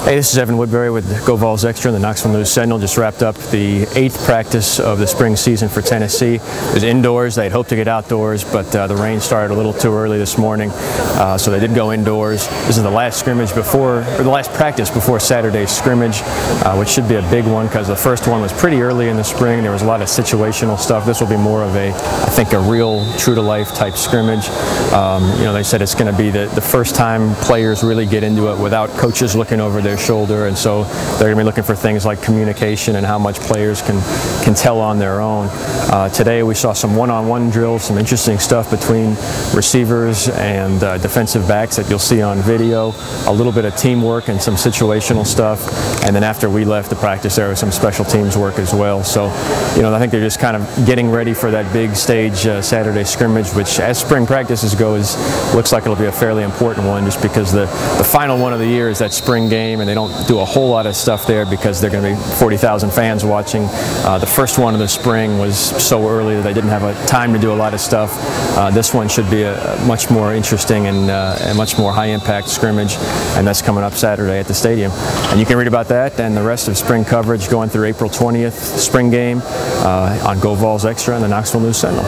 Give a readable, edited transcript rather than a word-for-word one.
Hey, this is Evan Woodbery with Go Vols Extra and the Knoxville News Sentinel. Just wrapped up the 8th practice of the spring season for Tennessee. It was indoors. They had hoped to get outdoors, but the rain started a little too early this morning, so they did go indoors. This is the last scrimmage before, or the last practice before Saturday's scrimmage, which should be a big one because the first one was pretty early in the spring. There was a lot of situational stuff. This will be more of a, I think, a real true-to-life type scrimmage. You know, they said it's going to be the first time players really get into it without coaches looking over their shoulder, and so they're going to be looking for things like communication and how much players can tell on their own. Today we saw some one-on-one drills, some interesting stuff between receivers and defensive backs that you'll see on video, a little bit of teamwork and some situational stuff, and then after we left the practice there was some special teams work as well. So, you know, I think they're just kind of getting ready for that big stage Saturday scrimmage, which as spring practices goes, looks like it'll be a fairly important one just because the final one of the year is that spring game, and they don't do a whole lot of stuff there because they're going to be 40,000 fans watching. The first one of the spring was so early that they didn't have a time to do a lot of stuff. This one should be a much more interesting and a much more high-impact scrimmage, and that's coming up Saturday at the stadium. And you can read about that and the rest of spring coverage going through April 20th, spring game, on Go Vols Extra and the Knoxville News Sentinel.